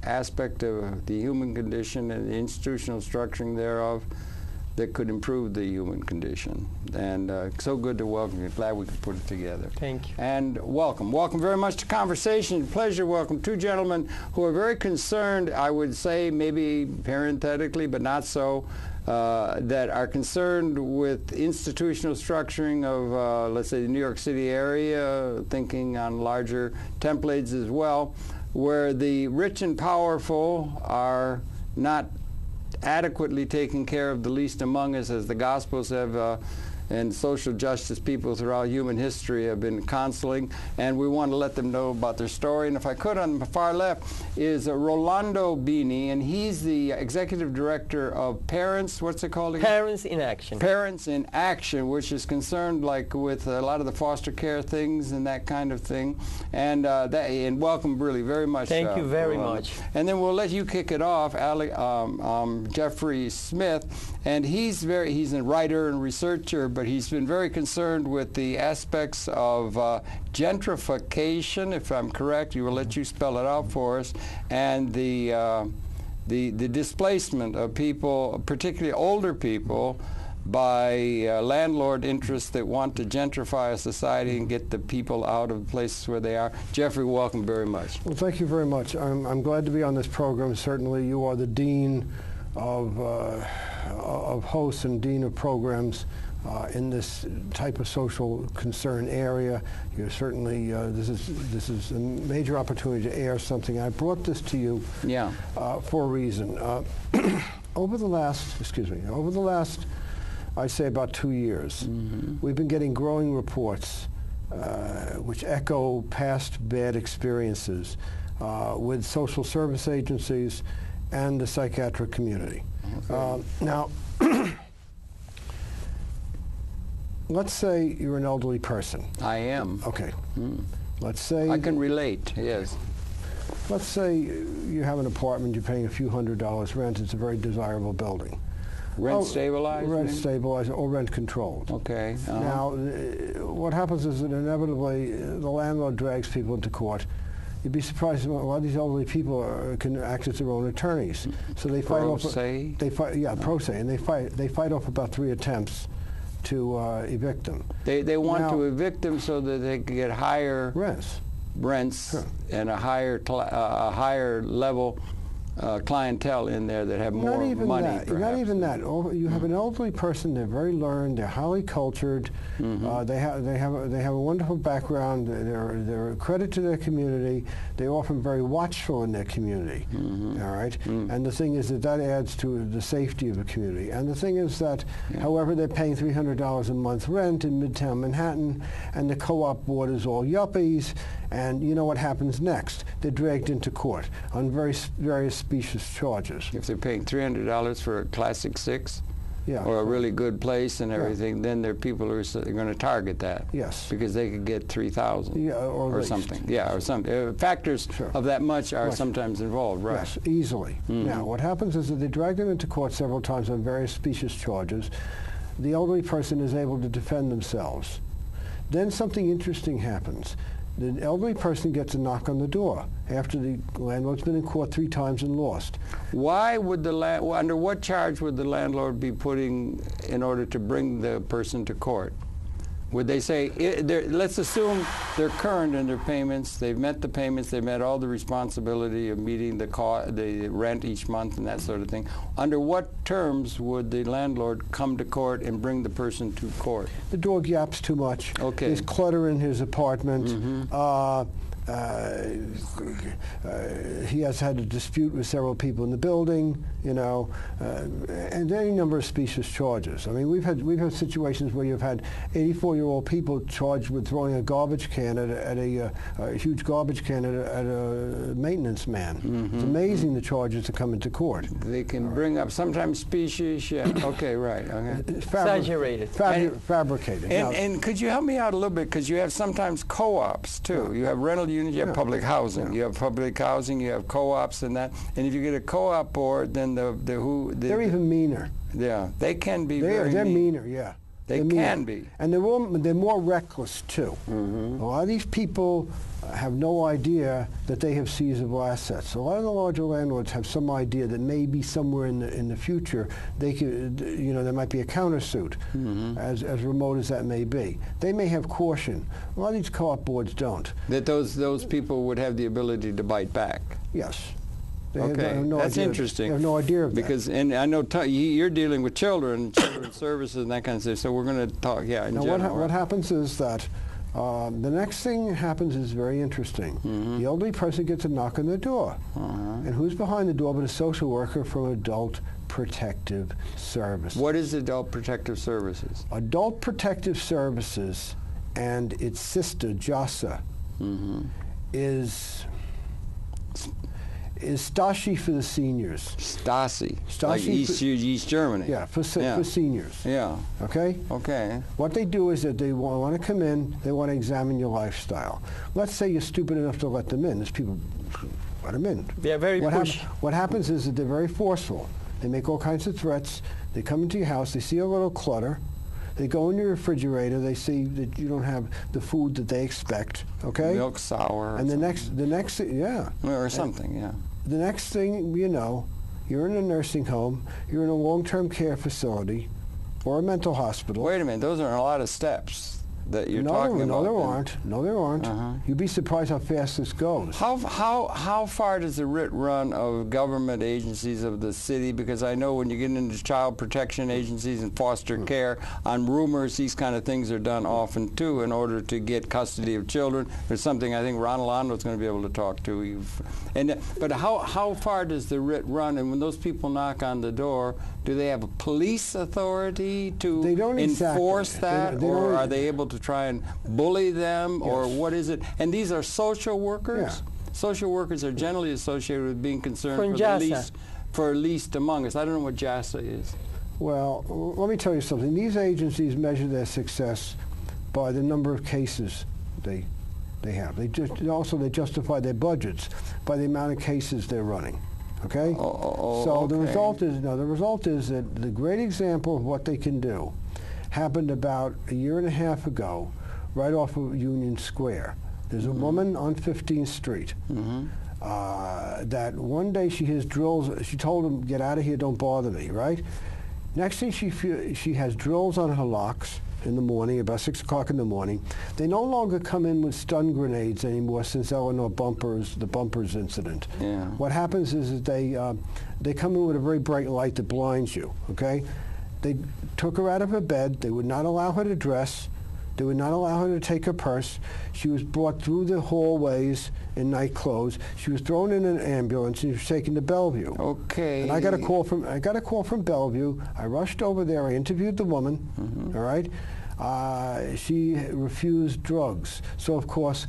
aspect of the human condition and the institutional structuring thereof that could improve the human condition. And so good to welcome you. Glad we could put it together. Thank you. And welcome. Welcome very much to Conversation. Pleasure. Welcome two gentlemen who are very concerned, I would say, maybe parenthetically, but not so, that are concerned with institutional structuring of, let's say, the New York City area, thinking on larger templates as well, where the rich and powerful are not adequately taking care of the least among us, as the Gospels have and social justice people throughout human history have been counseling, and we want to let them know about their story. And if I could, on the far left is Rolando Bini, and he's the executive director of Parents, what's it called again? Parents in Action. Parents in Action, which is concerned like with a lot of the foster care things and that kind of thing. And and welcome really very much. Thank you very much. And then we'll let you kick it off, Jeffrey Smith, and he's a writer and researcher, but he's been very concerned with the aspects of gentrification, if I'm correct. We will let you spell it out for us, and the displacement of people, particularly older people, by landlord interests that want to gentrify a society and get the people out of places where they are. Jeffrey, welcome very much. Well, thank you very much. I'm glad to be on this program. Certainly, you are the dean of hosts and dean of programs in this type of social concern area. You're certainly this is a major opportunity to air something. I brought this to you for a reason. Over the last, I'd say about 2 years, we've been getting growing reports which echo past bad experiences with social service agencies and the psychiatric community. Okay. Now, let's say you're an elderly person. I am. Okay. Let's say... I can relate, yes. Let's say you have an apartment, you're paying a few $100s rent, it's a very desirable building. Rent stabilized? Rent stabilized or rent controlled. Okay. Now, what happens is that inevitably the landlord drags people into court. You'd be surprised. A lot of these elderly people can act as their own attorneys, so they fight off. Pro se, and they fight off about 3 attempts to evict them. They want to evict them so that they can get higher rents sure. and a higher level clientele in there that have more money. Not even that. You have an elderly person. They're very learned. They're highly cultured. They have a wonderful background. They're a credit to their community. They're often very watchful in their community. All right. And the thing is that adds to the safety of the community. And the thing is that, however, they're paying $300 a month rent in Midtown Manhattan, and the co-op board is all yuppies. And you know what happens next? They're dragged into court on various specious charges. If they're paying $300 for a classic 6, or a really good place and everything, then there are people who are going to target that. Yes. Because they could get 3,000 or something. Yeah, or something. Factors of that much are sometimes involved, right? Yes, easily. Now, what happens is that they drag them into court several times on various specious charges. The elderly person is able to defend themselves. Then something interesting happens. The elderly person gets a knock on the door after the landlord's been in court 3 times and lost. Why would under what charge would the landlord be putting in order to bring the person to court? Would they say, let's assume they're current in their payments, they've met the payments, they've met all the responsibility of meeting the rent each month and that sort of thing. Under what terms would the landlord come to court and bring the person to court? The dog yaps too much. Okay. There's clutter in his apartment. He has had a dispute with several people in the building, and any number of specious charges. I mean, we've had situations where you've had 84-year-old people charged with throwing a garbage can at a huge garbage can at a maintenance man. It's amazing the charges that come into court. They can bring up sometimes specious. Okay, right. Okay. Exaggerated. Fabricated. And could you help me out a little bit? Because you have sometimes co-ops too. You have rental units, you have public housing. You have public housing, you have co-ops and that. And if you get a co-op board, then they're even meaner. Yeah, they can be they're very meaner, yeah. They can be. And they're more reckless, too. A lot of these people have no idea that they have seizable assets. A lot of the larger landlords have some idea that maybe somewhere in the future they could, there might be a countersuit, as remote as that may be. They may have caution. A lot of these co-op boards don't. That those people would have the ability to bite back. Yes. They Okay, have no that's idea. interesting. They have no idea of that. Because, and I know you're dealing with children's services and that kind of stuff, so we're going to talk, in now general. what happens is that the next thing that happens is very interesting. The elderly person gets a knock on the door. And who's behind the door but a social worker from Adult Protective Services? What is Adult Protective Services? Adult Protective Services and its sister, JASA, is Stasi for the seniors. Stasi. Like Stasi East Germany. Yeah, for seniors. Yeah. Okay? Okay. What they do is that they want to come in, they want to examine your lifestyle. Let's say you're stupid enough to let them in. There's people, let them in. They're very pushy. What happens is that they're very forceful. They make all kinds of threats. They come into your house, they see a little clutter. They go in your refrigerator, they see that you don't have the food that they expect, okay? Milk sour. And the next, yeah. Or something, yeah. The next thing you know, you're in a nursing home, you're in a long-term care facility, or a mental hospital. Wait a minute, those are a lot of steps that you're talking about. No, there aren't. No, there aren't. You'd be surprised how fast this goes. How far does the writ run of government agencies of the city? Because I know when you get into child protection agencies and foster care, on rumors, these kind of things are done often too in order to get custody of children. There's something I think Rolando is going to be able to talk to. But how far does the writ run? And when those people knock on the door, do they have a police authority to enforce that, or are they able to try and bully them, or what is it? And these are social workers? Yeah. Social workers are generally associated with being concerned for least among us. I don't know what JASA is. Well, let me tell you something. These agencies measure their success by the number of cases they have. They justify their budgets by the amount of cases they're running. Okay? So the result is that the great example of what they can do happened about a year and a half ago, right off of Union Square. There's a woman on 15th Street that one day she hears drills. She told him, "Get out of here! Don't bother me." Right? Next thing she has drills on her locks in the morning, about 6 o'clock in the morning. They no longer come in with stun grenades anymore since the bumpers incident. Yeah. What happens is that they come in with a very bright light that blinds you, okay? They took her out of her bed. They would not allow her to dress. They would not allow her to take her purse. She was brought through the hallways in night clothes. She was thrown in an ambulance and she was taken to Bellevue. Okay. And I got a call from Bellevue. I rushed over there. I interviewed the woman. All right. She refused drugs. So of course,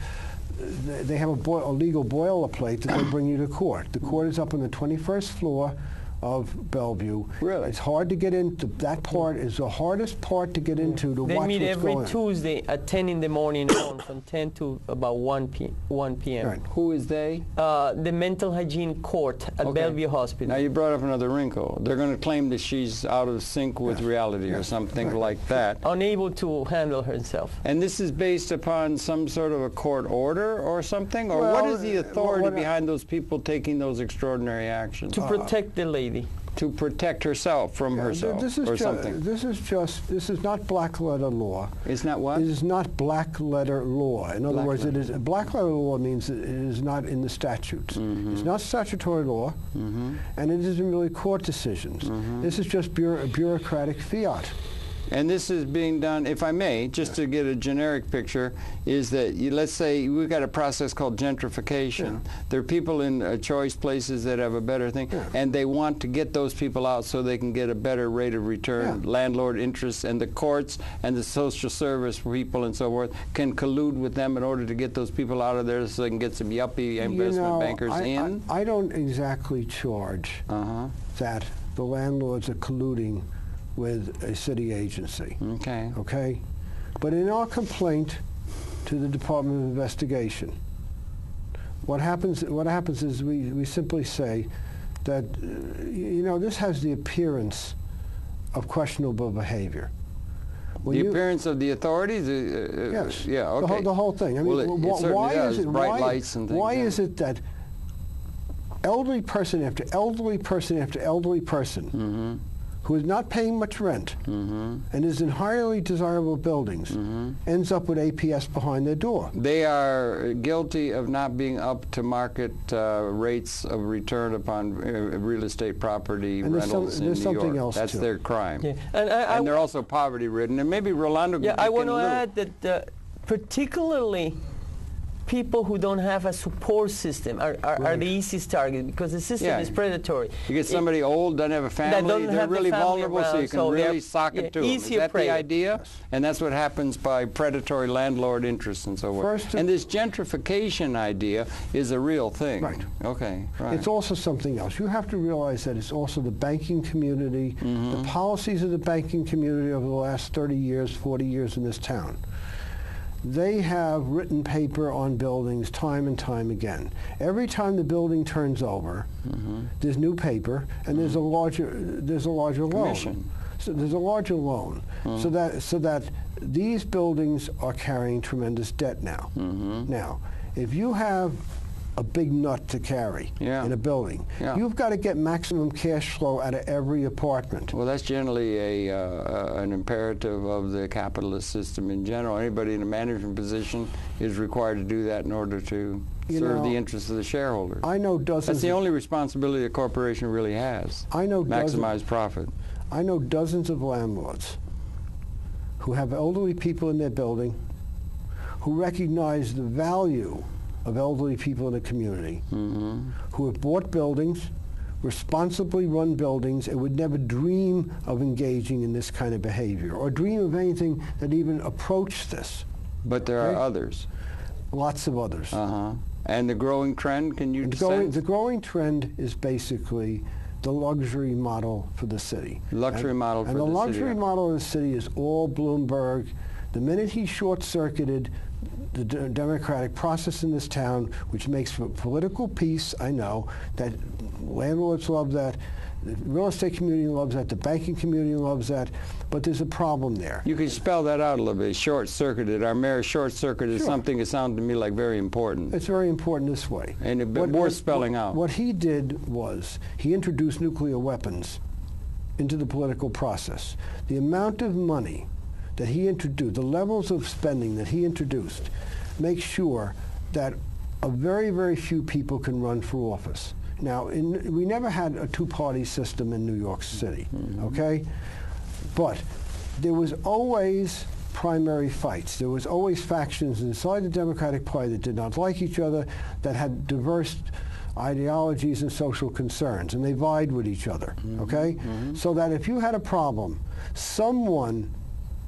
they have a legal boilerplate that they bring you to court. The court is up on the 21st floor of Bellevue. Really? It's hard to get into. That part is the hardest part to get into to watch what's going on. They meet every Tuesday at 10 in the morning on from 10 to about 1 p.m. Right. Who is they? The mental hygiene court at Bellevue Hospital. Now you brought up another wrinkle. They're going to claim that she's out of sync with reality or something like that. Unable to handle herself. And this is based upon some sort of a court order or something? Or what is the authority behind those people taking those extraordinary actions? To protect the lady. To protect herself from herself or something. This is not black letter law. It's not what? It is not black letter law. In other words, it is black letter law means that it is not in the statutes. It's not statutory law, and it isn't really court decisions. This is just bureaucratic fiat. And this is being done, if I may, just to get a generic picture, is that let's say we've got a process called gentrification. There are people in choice places that have a better thing, and they want to get those people out so they can get a better rate of return. Landlord interests and the courts and the social service people and so forth can collude with them in order to get those people out of there so they can get some yuppie investment bankers in. I don't exactly charge that the landlords are colluding with a city agency. Okay. Okay? But in our complaint to the Department of Investigation, what happens is we simply say that, this has the appearance of questionable behavior. When the appearance of the authorities? Yes. Yeah, okay. The whole thing. I mean, Well, it certainly does. Bright lights and things. Why yeah. is it that elderly person after elderly person after elderly person who is not paying much rent and is in highly desirable buildings ends up with APS behind their door? They are guilty of not being up to market rates of return upon real estate property And rentals in there's New something York. else That's too. their crime. Yeah. And they're also poverty-ridden. And maybe Rolando Yeah, I want to can add that particularly people who don't have a support system are the easiest target, because the system is predatory. You get somebody old, doesn't have a family, they're really vulnerable, so you can really sock it to them. Is that the idea? Yes. And that's what happens by predatory landlord interests and so forth. And this gentrification idea is a real thing. Right. Okay, right. It's also something else. You have to realize that it's also the banking community, the policies of the banking community over the last 30 years, 40 years in this town. They have written paper on buildings time and time again. Every time the building turns over, there's new paper, and there's a larger loan. Commission. So there's a larger loan, so that these buildings are carrying tremendous debt now. Now, if you have a big nut to carry in a building, you've got to get maximum cash flow out of every apartment. Well, that's generally an imperative of the capitalist system in general. Anybody in a management position is required to do that in order to serve the interests of the shareholders. I know dozens. That's the only responsibility a corporation really has. I know maximize profit. I know dozens of landlords who have elderly people in their building who recognize the value of elderly people in the community, who have bought buildings, responsibly run buildings, and would never dream of engaging in this kind of behavior or dream of anything that even approached this. But there are others. Lots of others. And the growing trend, can you sense? The growing trend is basically the luxury model for the city. Luxury model for the city. And the luxury model of the city is all Bloomberg. The minute he short-circuited the democratic process in this town, which makes for political peace, I know, that landlords love that, the real estate community loves that, the banking community loves that, but there's a problem there. You can spell that out a little bit, short-circuited. Our mayor short-circuited something that sounded to me like very important. It's very important this way. And worth spelling out. What he did was he introduced nuclear weapons into the political process. The amount of money that he introduced, the levels of spending that he introduced, make sure that a very, very few people can run for office. Now, we never had a two-party system in New York City, okay? But there was always primary fights. There was always factions inside the Democratic Party that did not like each other, that had diverse ideologies and social concerns, and they vied with each other, okay? So that if you had a problem,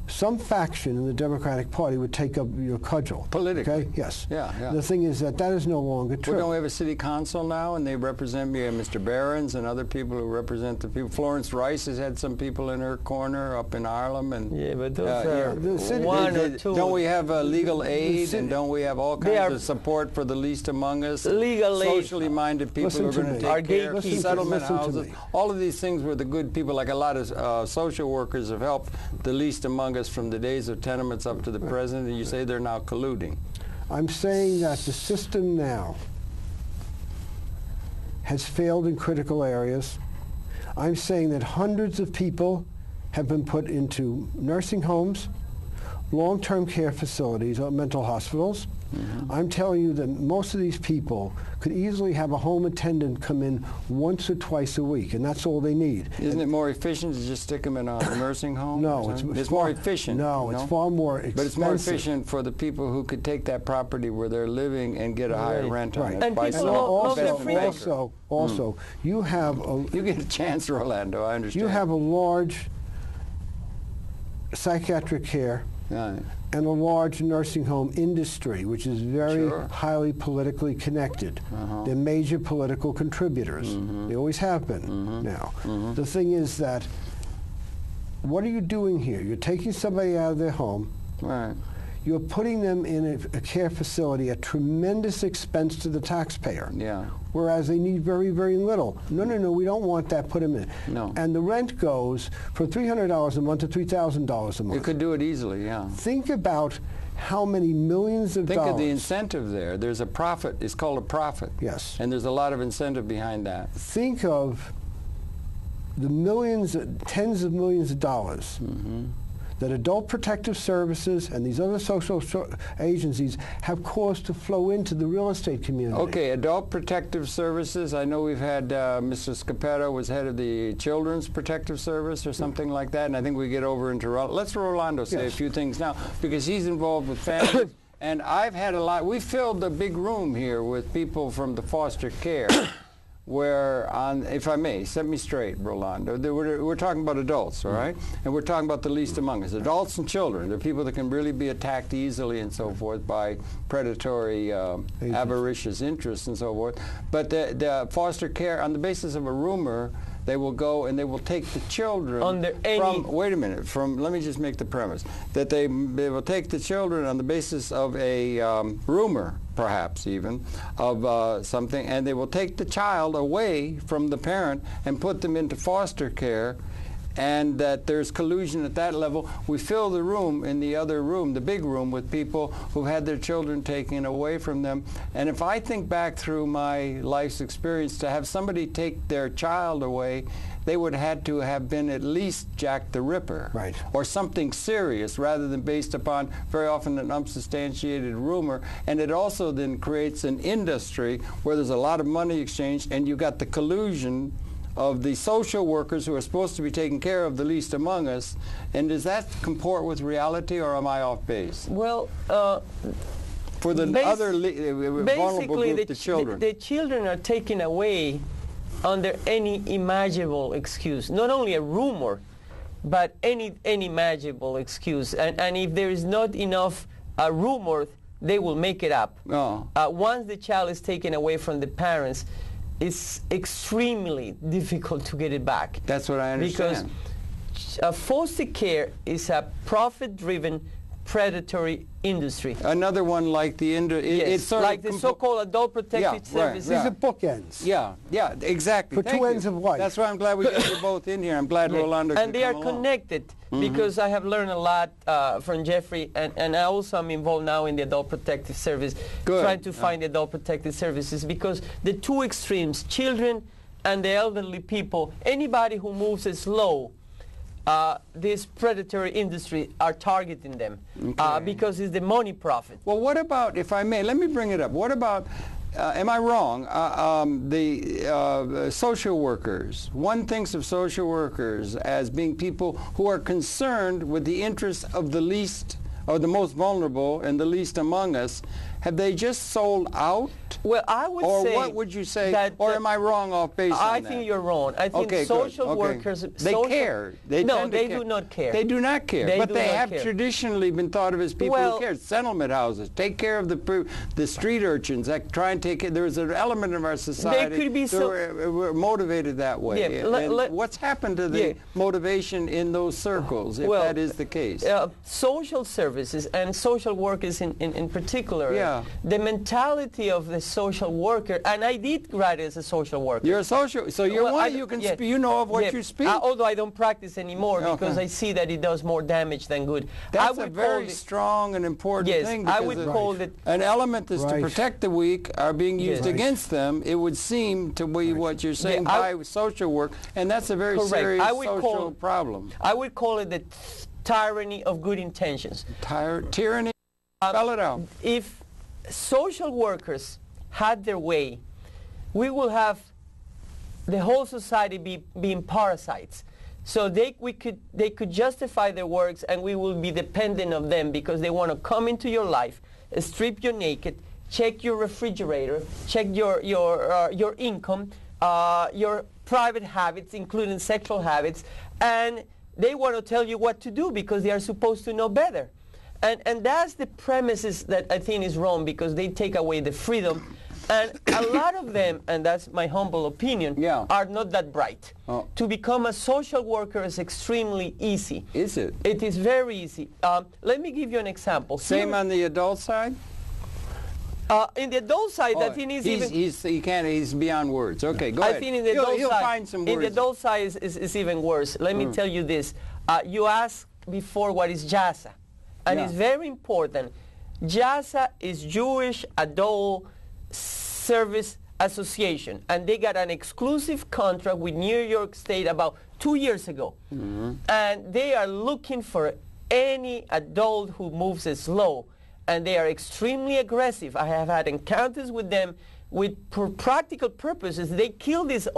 some faction in the Democratic Party would take up your cudgel. Politically. Okay? Yes. Yeah. The thing is that is no longer true. Well, don't we have a city council now, and they represent me and Mr. Behrens and other people who represent the people. Florence Rice has had some people in her corner up in Harlem. And, but those are the city, one or two. Don't we have legal aid, and don't we have all kinds of support for the least among us? Legal aid. Socially minded people who are going to take care of settlement houses. All of these things where the good people, like a lot of social workers, have helped the least among us from the days of tenements up to the present, and you say they're now colluding. I'm saying that the system now has failed in critical areas. I'm saying that hundreds of people have been put into nursing homes, long-term care facilities, or mental hospitals. I'm telling you that most of these people could easily have a home attendant come in once or twice a week, and that's all they need. Isn't it more efficient to just stick them in a nursing home? No, it's more efficient. No, it's far more expensive. But it's more efficient for the people who could take that property where they're living and get a higher rent on it. And people also, you have you get a chance, Rolando. I understand. You have a large psychiatric care and a large nursing home industry, which is very highly politically connected. They're major political contributors. They always have been now. The thing is that, what are you doing here? You're taking somebody out of their home. you're putting them in a care facility at tremendous expense to the taxpayer. Yeah. Whereas they need very, very little. No, no, no, we don't want that, put them in. No. And the rent goes from $300 a month to $3,000 a month. You could do it easily, yeah. Think about how many millions of dollars. Think of the incentive there. There's a profit. It's called a profit. Yes. And there's a lot of incentive behind that. Think of the millions, tens of millions of dollars that Adult Protective Services and these other social agencies have caused to flow into the real estate community. Okay, Adult Protective Services. I know we've had Mr. Scapetta was head of the Children's Protective Service or something like that, and I think we get over into let's Rolando say a few things now, because he's involved with families. And I've had a lot. We filled the big room here with people from the foster care. Where, if I may, set me straight, Rolando, we're talking about adults, all right? And we're talking about the least among us, adults and children. They're people that can really be attacked easily and so forth by predatory, avaricious interests and so forth. But the foster care, on the basis of a rumor, they will go and they will take the children wait a minute, let me just make the premise, that they will take the children on the basis of a rumor, perhaps even, of something, and they will take the child away from the parent and put them into foster care, and that there's collusion at that level. We fill the room in the other room, the big room, with people who've had their children taken away from them. And if I think back through my life's experience, to have somebody take their child away, they would have had to have been at least Jack the Ripper, right, or something serious, rather than based upon very often an unsubstantiated rumor. And it also then creates an industry where there's a lot of money exchanged, and you got the collusion of the social workers who are supposed to be taking care of the least among us. And does that comport with reality, or am I off base? Well, for the other vulnerable group, the children. The children are taken away under any imaginable excuse, not only a rumor, but any imaginable excuse. And if there is not enough rumor, they will make it up. Oh. Once the child is taken away from the parents, it's extremely difficult to get it back. That's what I understand. Because foster care is a profit-driven, predatory industry. Another one like the it's like the so-called Adult Protective Services. These are bookends. Yeah, exactly. For two ends of life. That's why I'm glad we got you both in here. I'm glad Rolando could and they are come along. connected, because I have learned a lot from Jeffrey, and I also am involved now in the Adult Protective Service, trying to find the Adult Protective Services, because the two extremes, children and the elderly people, anybody who moves slow, this predatory industry are targeting them, because it's the money profit. Well, what about, if I may, let me bring it up. What about, am I wrong, the social workers? One thinks of social workers as being people who are concerned with the interests of the least, or the most vulnerable and the least among us. Have they just sold out? Well, I would say... Or what would you say? That, or am I wrong off base on that? I think you're wrong. I think social workers... They care. No, they do not care. They do not care. But they have traditionally been thought of as people who care. Settlement houses. Take care of the street urchins that try and take care. There's an element of our society they could be we're motivated that way. Yeah, what's happened to the motivation in those circles, if that is the case? Social services and social workers in particular, the mentality of the social worker, and I did write as a social worker. You're a social, so you're one, you know of what you speak. Although I don't practice anymore because I see that it does more damage than good. That's a very strong and important thing. Yes, I would call it... An element is to protect the weak are being used against them. It would seem to be what you're saying by social work, and that's a very serious social problem. I would call it the tyranny of good intentions. Tyranny? Spell it out. If social workers had their way, we will have the whole society being parasites. So they could justify their works, and we will be dependent on them because they want to come into your life, strip you naked, check your refrigerator, check your income, your private habits, including sexual habits, and they want to tell you what to do because they are supposed to know better. And that's the premises that I think is wrong, because they take away the freedom And a lot of them, and that's my humble opinion, Yeah. are not that bright. Oh. To become a social worker is extremely easy. Is it? It is very easy. Let me give you an example. Same on the adult side? In the adult side, I think he's beyond words. Okay, go ahead. I think in the adult He'll side, find some words. in the adult side is even worse. Let me tell you this. You asked before what is JASA, and Yeah. it's very important. JASA is Jewish Adult Service Association, and they got an exclusive contract with New York State about 2 years ago. And they are looking for any adult who moves slow, and they are extremely aggressive. I have had encounters with them for practical purposes. They kill this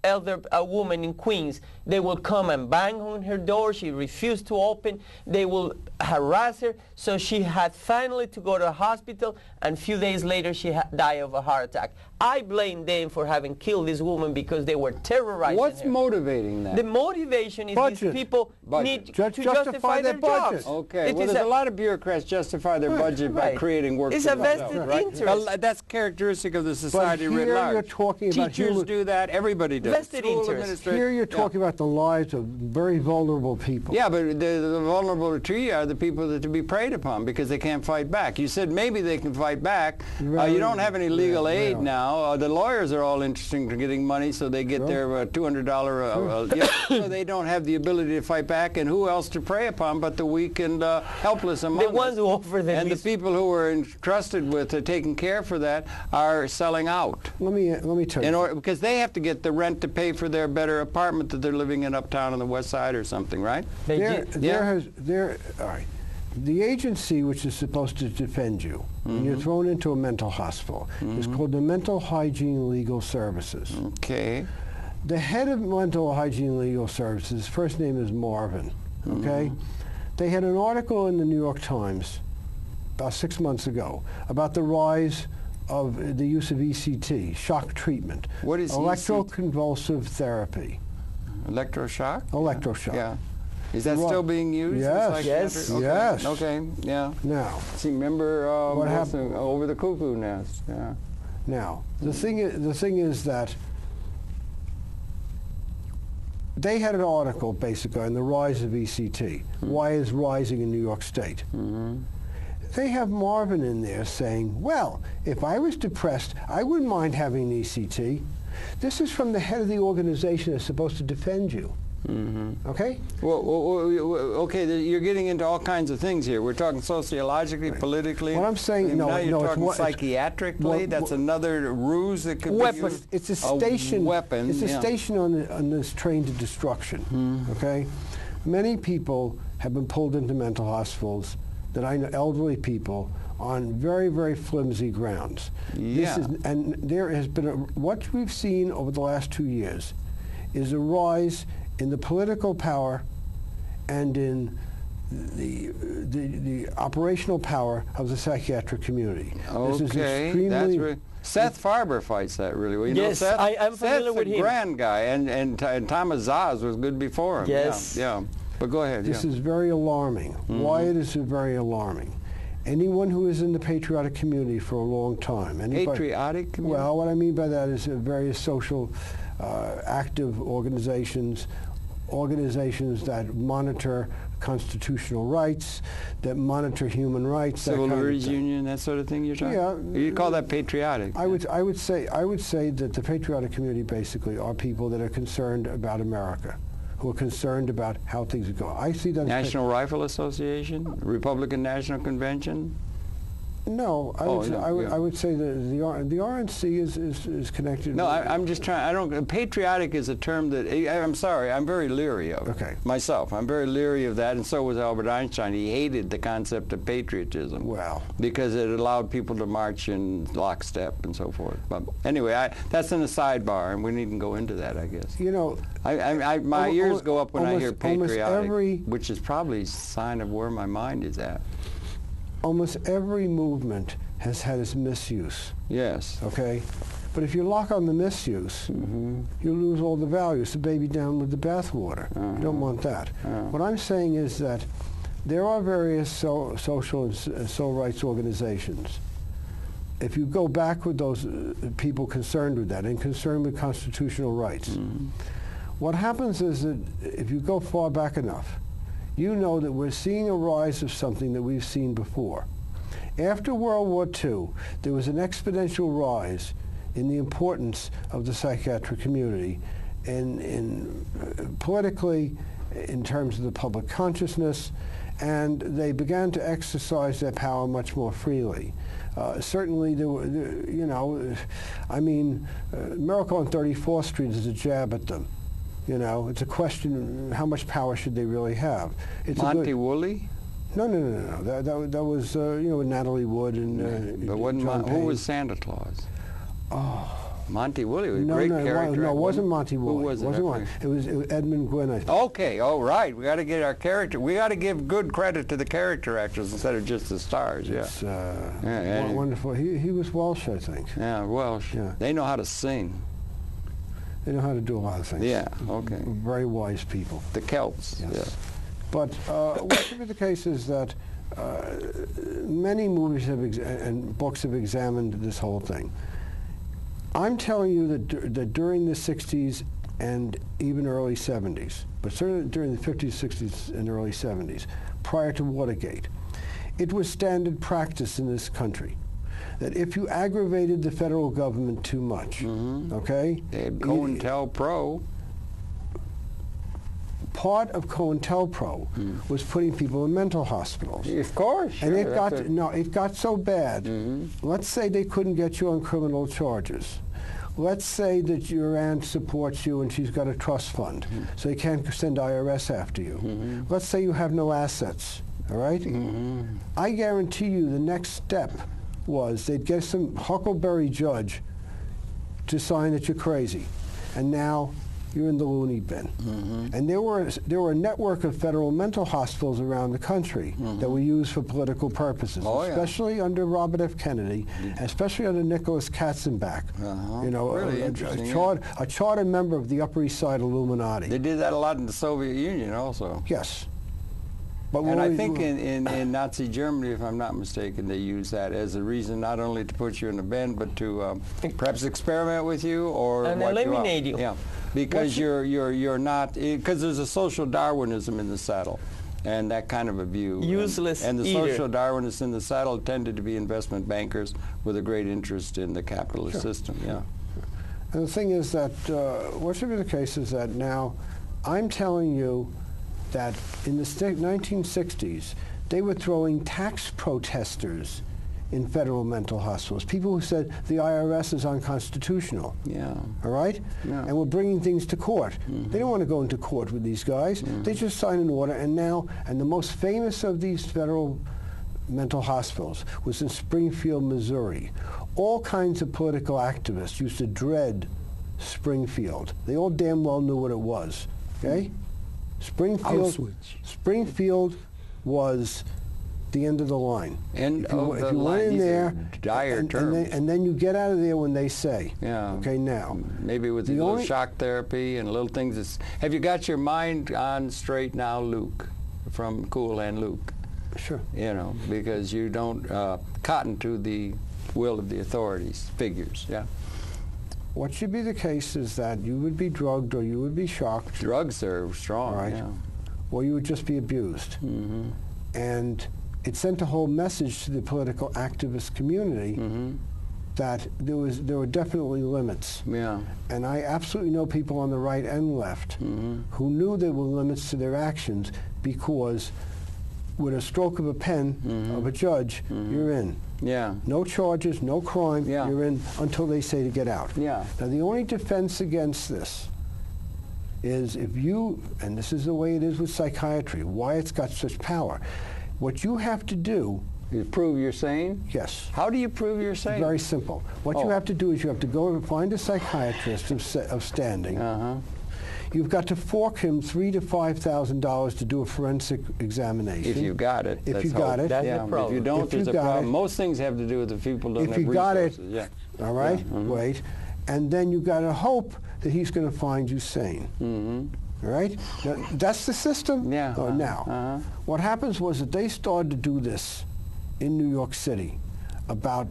elder woman in Queens. They will come and bang on her door. She refused to open. They will harass her. So she had finally to go to a hospital, and a few days later she died of a heart attack. I blame them for having killed this woman because they were terrorizing What's her. motivating that? The motivation is Budget. these people Budget. need Just to justify their budget. jobs. Okay, It well, is there's a lot of bureaucrats justify their budget by Right. creating work It's for a themselves, vested right? interest. Well, that's characteristic of the society writ here large. you're talking about Teachers human- do that. Everybody does. Vested School interest. administrators- Here you're Yeah. talking about the lives of very vulnerable people. Yeah, but the vulnerable to you are the people that are to be preyed upon because they can't fight back. You said maybe they can fight back. You don't have any legal aid now. The lawyers are all interested in getting money, so they get their $200. So they don't have the ability to fight back. And who else to prey upon but the weak and helpless among The us? ones who offer them And the these- people who are entrusted with taking care for that are selling out. Let me tell you. Because they have to get the rent to pay for their better apartment that they're living in uptown on the west side or something, right? They There, did. there, all right. The agency which is supposed to defend you when you're thrown into a mental hospital is called the Mental Hygiene Legal Services. Okay. The head of Mental Hygiene Legal Services, his first name is Marvin, okay? They had an article in the New York Times about 6 months ago about the rise of the use of ECT, shock treatment. What is electroconvulsive therapy? Electroshock? Electroshock. Yeah. Is that Right. still being used? Yes. in Yes. psychiatry? Yes. Okay, yeah. Now, See, remember What what's happened? Over the Cuckoo Nest? Yeah. the thing is that they had an article basically on the rise of ECT. Why is rising in New York State? They have Marvin in there saying, well, if I was depressed, I wouldn't mind having an ECT. This is from the head of the organization that's supposed to defend you. Okay? Well, okay, you're getting into all kinds of things here. We're talking sociologically, politically. What I'm saying, and no, now you're no, it's talking what- psychiatrically. well, That's another ruse that could Weapon. be used. It's a station. Weapon. It's a yeah. station on this train to destruction. Okay, many people have been pulled into mental hospitals that I know, elderly people, on very, very flimsy grounds. Yeah. And there has been what we've seen over the last 2 years is a rise in the political power and in the operational power of the psychiatric community. This is Okay, extremely. that's really, Seth Farber fights that really well. You know Yes, Seth? I'm familiar Seth's with a him. grand guy, and Thomas Zaz was good before him. Yes. Yeah. But go ahead. This yeah. is very alarming. Why it is very alarming? Anyone who is in the patriotic community for a long time. Patriotic community? Well, what I mean by that is various social active organizations that monitor constitutional rights, that monitor human rights, Civil that kind of Liberties thing. Union, that sort of thing you're talking Yeah. You call that patriotic. I would say that the patriotic community basically are people that are concerned about America, who are concerned about how things go. I see that as National Rifle Association, Republican National Convention. No, I would say that the RNC is connected. No, I'm just trying. Patriotic is a term that I'm sorry. I'm very leery of. Okay. Myself, I'm very leery of that, and so was Albert Einstein. He hated the concept of patriotism. Well, because it allowed people to march in lockstep and so forth. But anyway, that's in the sidebar, and we needn't go into that, I guess. you know, My ears go up when I hear almost patriotic, which is probably a sign of where my mind is at. almost every movement has had its misuse. Yes. Okay, but if you lock on the misuse, you lose all the value. It's the baby down with the bathwater. You don't want that. What I'm saying is that there are various social and civil rights organizations if you go back with those people concerned with that and concerned with constitutional rights, what happens is that if you go far back enough, you know that we're seeing a rise of something that we've seen before. After World War II, there was an exponential rise in the importance of the psychiatric community politically, in terms of the public consciousness, and they began to exercise their power much more freely. Certainly, Miracle on 34th Street is a jab at them. It's a question: how much power should they really have? It's Monty Woolley? No. That was with Natalie Wood and but wasn't John who Payne. was Santa Claus? Oh. Monty Woolley was a great character. No, it wasn't Monty Woolley. Who was it? It was Edmund Gwynn, I think. Okay, all right. We got to get our character. We got to give good credit to the character actors instead of just the stars. Yeah. It's wonderful. He was Welsh, I think. Yeah, Welsh. Yeah. They know how to sing. They know how to do a lot of things. Yeah. Okay. Very wise people. The Celts. Yes. Yeah. But what should be the case is that many movies and books have examined this whole thing. I'm telling you that during the 60s and even early 70s, but certainly during the 50s, 60s, and early 70s, prior to Watergate, it was standard practice in this country that if you aggravated the federal government too much, okay? They had COINTELPRO. Part of COINTELPRO was putting people in mental hospitals. Of course. And Sure, it got so bad. Let's say they couldn't get you on criminal charges. Let's say that your aunt supports you and she's got a trust fund, so they can't send IRS after you. Let's say you have no assets, all right? I guarantee you the next step was they'd get some huckleberry judge to sign that you're crazy, and now you're in the loony bin. And there were a network of federal mental hospitals around the country that were used for political purposes, especially under Robert F. Kennedy, and especially under Nicholas Katzenbach. Really a charter member of the Upper East Side Illuminati. They did that a lot in the Soviet Union also. Yes. But And I think in Nazi Germany, if I'm not mistaken, they used that as a reason not only to put you in a bin, but to perhaps experiment with you or and wipe eliminate you out. you. Yeah, because you're not, because there's a social Darwinism in the saddle, and that kind of a view. Useless And the eater. social Darwinists in the saddle tended to be investment bankers with a great interest in the capitalist system. Yeah. And the thing is that what should be the case is that now I'm telling you that in the 1960s, they were throwing tax protesters in federal mental hospitals, people who said the IRS is unconstitutional. Yeah. All right? Yeah. And we're bringing things to court. They don't want to go into court with these guys. They just sign an order, and the most famous of these federal mental hospitals was in Springfield, Missouri. All kinds of political activists used to dread Springfield. They all damn well knew what it was, okay? Springfield was the end of the line. If you went in there, dire terms. and then you get out of there when they say, Yeah. okay, now. Maybe with the little shock therapy and little things. Have you got your mind on straight now, Luke, from Cool and Luke? Sure. Because you don't cotton to the will of the authorities, figures, yeah. What should be the case is that you would be drugged or you would be shocked. Drugs are strong, Right. yeah. Or you would just be abused. And it sent a whole message to the political activist community that there were definitely limits. Yeah. And I absolutely know people on the right and left who knew there were limits to their actions because with a stroke of a pen of a judge, you're in. Yeah. No charges, no crime, Yeah. you're in until they say to get out. Yeah. Now the only defense against this is if you, and this is the way it is with psychiatry, why it's got such power, what you have to do. You prove you're sane? Yes. How do you prove you're sane? Very simple. What you have to do is you have to go and find a psychiatrist of standing. You've got to fork him $3,000 to $5,000 to do a forensic examination. If you've got it. If you got it. That's Yeah, the problem. if you don't, If there's you a got problem. it. Most things have to do with the people don't If have you got it, resources. Yeah. all right, Yeah. wait, and then you got to hope that he's going to find you sane. All right? Now, that's the system. Yeah. Now, what happens was that they started to do this in New York City about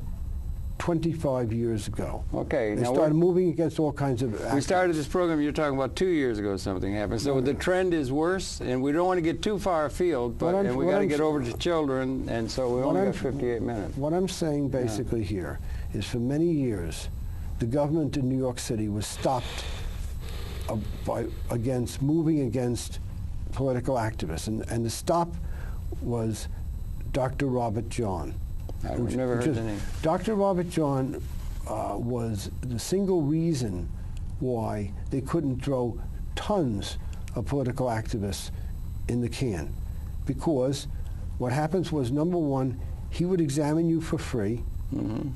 25 years ago. Okay. They now started moving against all kinds of activists. we started this program, you're talking about 2 years ago something happened. So the trend is worse, and we don't want to get too far afield, but and we got to get over to children, and so we only got 58 minutes. What I'm saying basically here is for many years, the government in New York City was stopped against moving against political activists, and the stop was Dr. Robert John. I've never heard the name. Dr. Robert John was the single reason why they couldn't throw tons of political activists in the can. Because what happens was, number one, he would examine you for free. Mm-hmm.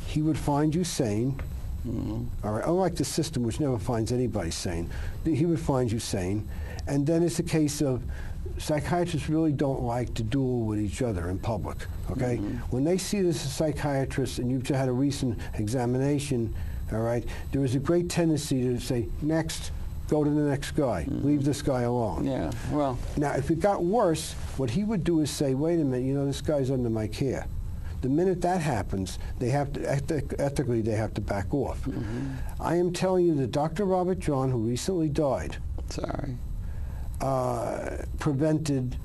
He would find you sane. Mm-hmm. All right, unlike the system, which never finds anybody sane, he would find you sane. And then it's a case of psychiatrists really don't like to duel with each other in public, okay? Mm-hmm. When they see this as a psychiatrist, and you've had a recent examination, all right, there is a great tendency to say, next, go to the next guy. Mm-hmm. Leave this guy alone. Yeah, well. Now, if it got worse, what he would do is say, wait a minute, you know, this guy's under my care. The minute that happens, they have to, ethically, they have to back off. Mm-hmm. I am telling you that Dr. Robert John, who recently died, Sorry. Prevented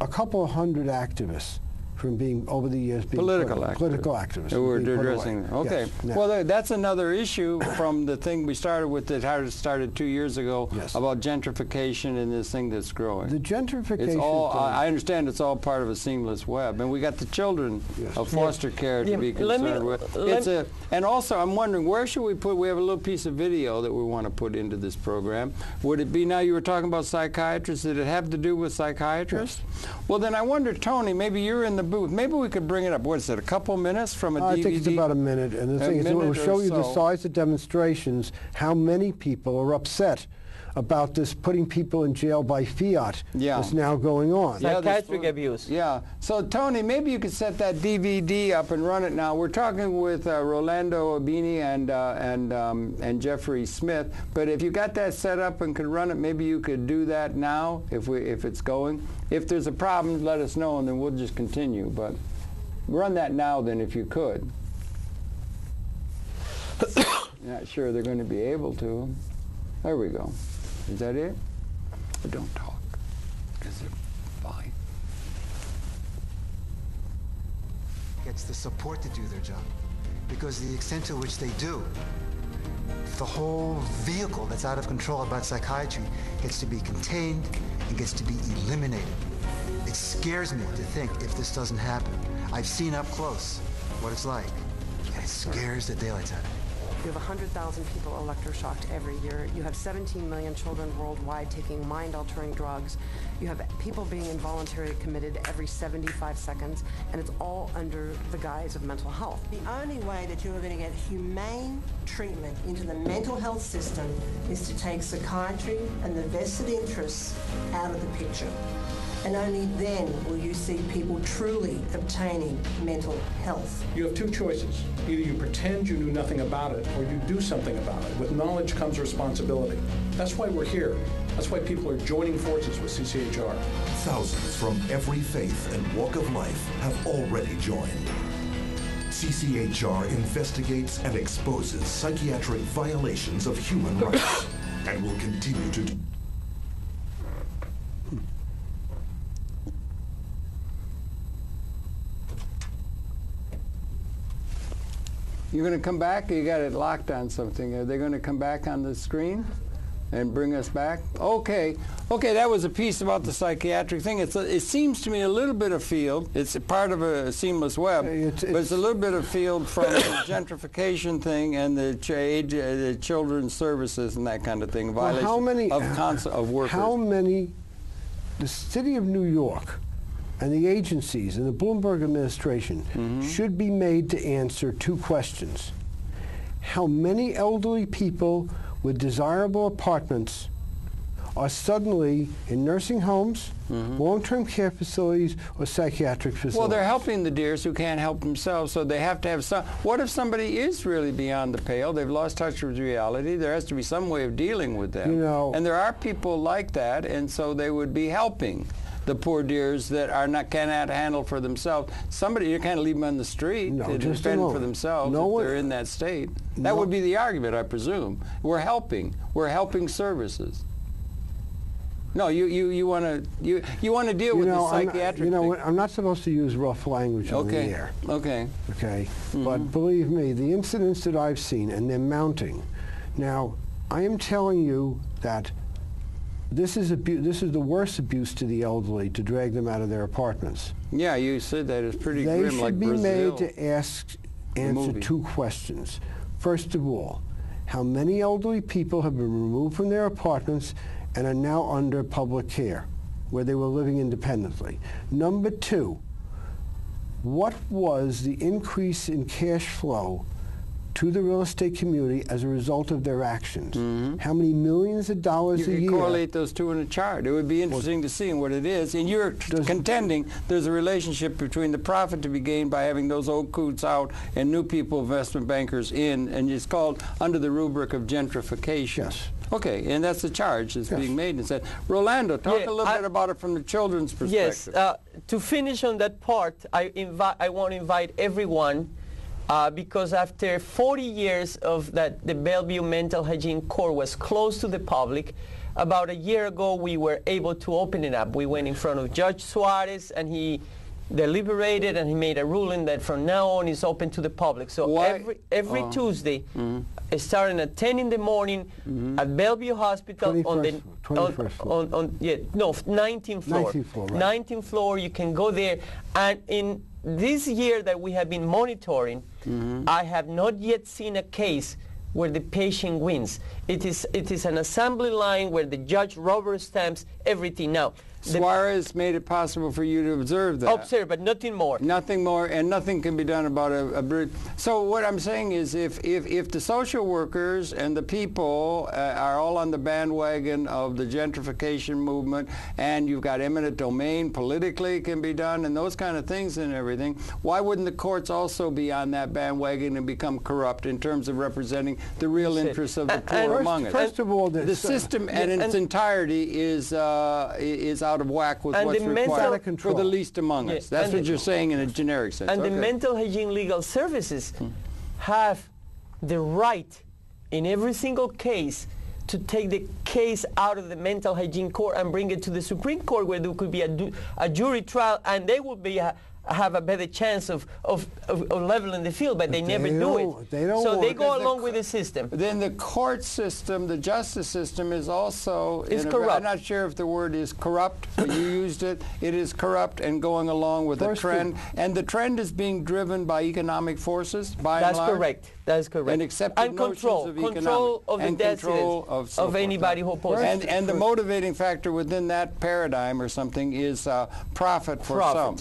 a couple of hundred activists from being, over the years, being Political activists. That we're being put addressing. away. Okay. Yes. Now, Well, that's another issue from the thing we started with that started 2 years ago about gentrification and this thing that's growing. the gentrification It's all, thing, I understand it's all part of a seamless web. And we got the children of foster care to be concerned with. And also, I'm wondering, where should we put, we have a little piece of video that we want to put into this program. Would it be, now you were talking about psychiatrists, did it have to do with psychiatrists? Yes. Well, then I wonder, Tony, maybe you're in the booth. Maybe we could bring it up. What is it, a couple minutes from a DVD? I think it's about a minute. And the thing is, it will show you the size of demonstrations, how many people are upset about this putting people in jail by fiat that's now going on. Psychiatric abuse. Yeah. So, Tony, maybe you could set that DVD up and run it now. We're talking with Rolando, Bini, and Jeffrey Smith. But if you got that set up and could run it, maybe you could do that now if it's going. If there's a problem, let us know, and then we'll just continue. But run that now, then, if you could. Not sure they're going to be able to. There we go. Is that it? Or don't talk, because they're fine. Gets the support to do their job, because the extent to which they do, the whole vehicle that's out of control about psychiatry gets to be contained and gets to be eliminated. It scares me to think if this doesn't happen. I've seen up close what it's like, and it scares the daylights out of me. You have 100,000 people electroshocked every year. You have 17 million children worldwide taking mind-altering drugs. You have people being involuntarily committed every 75 seconds, and it's all under the guise of mental health. The only way that you are going to get humane treatment into the mental health system is to take psychiatry and the vested interests out of the picture. And only then will you see people truly obtaining mental health. You have two choices. Either you pretend you knew nothing about it, or you do something about it. With knowledge comes responsibility. That's why we're here. That's why people are joining forces with CCHR. Thousands from every faith and walk of life have already joined. CCHR investigates and exposes psychiatric violations of human rights and will continue to do. You're going to come back? You got it locked on something. Are they going to come back on the screen and bring us back? Okay. Okay, that was a piece about the psychiatric thing. It seems to me a little bit of field. It's a part of a seamless web, but it's a little bit of field from the gentrification thing and the children's services and that kind of thing. Violation of workers. How many, the city of New York and the agencies and the Bloomberg administration should be made to answer two questions. How many elderly people with desirable apartments are suddenly in nursing homes, long-term care facilities, or psychiatric facilities? Well, they're helping the dears who can't help themselves, so they have to have some. What if somebody is really beyond the pale? They've lost touch with reality. There has to be some way of dealing with them. You know, and there are people like that, and so they would be helping. the poor dears that cannot handle for themselves. Somebody, you can't leave them on the street to defend for themselves if they're in that state. That would be the argument, I presume. We're helping services. No, you want to deal with the psychiatric thing. I'm not supposed to use rough language on the air. Okay. But believe me, the incidents that I've seen, and they're mounting. Now, I am telling you that this is the worst abuse to the elderly, to drag them out of their apartments. Yeah, you said that. It's pretty grim, like Brazil. They should be made to answer two questions. First of all, how many elderly people have been removed from their apartments and are now under public care, where they were living independently? Number two, what was the increase in cash flow to the real estate community as a result of their actions? How many millions of dollars a year? You can correlate those two in a chart. It would be interesting to see what it is. And you're contending there's a relationship between the profit to be gained by having those old coots out and new people, investment bankers in, and it's called under the rubric of gentrification. Yes. Okay, and that's the charge that's being made. And said, Rolando, talk a little bit about it from the children's perspective. Yes. To finish on that part, I want to invite everyone, because after 40 years of that, the Bellevue Mental Hygiene Court was closed to the public. About a year ago, we were able to open it up. We went in front of Judge Suarez, and he deliberated, and he made a ruling that from now on is open to the public. So every Tuesday, starting at 10 in the morning at Bellevue Hospital 19th floor. 19th floor, right. 19th floor, you can go there. And in this year that we have been monitoring, I have not yet seen a case where the patient wins. It is an assembly line where the judge rubber stamps everything. Now, Suarez made it possible for you to observe that. Observe, but nothing more. Nothing more, and nothing can be done about a So what I'm saying is if the social workers and the people are all on the bandwagon of the gentrification movement, and you've got eminent domain politically can be done, and those kind of things and everything, why wouldn't the courts also be on that bandwagon and become corrupt in terms of representing the real interests of the poor among us? First of all, the system in its entirety is out of whack with what's required for the least among us. That's what you're saying in a generic sense. And the mental hygiene legal services have the right in every single case to take the case out of the mental hygiene court and bring it to the Supreme Court, where there could be a jury trial, and they would be have a better chance of leveling the field, but they never do it. So they go along with the system. Then the court system, the justice system, is also corrupt. I'm not sure if the word is corrupt, but you used it. It is corrupt and going along with a trend. And the trend is being driven by economic forces, by and large. That's correct. That's correct. And accepted control of the control of anybody who opposes. And the motivating factor within that paradigm or something is profit for some.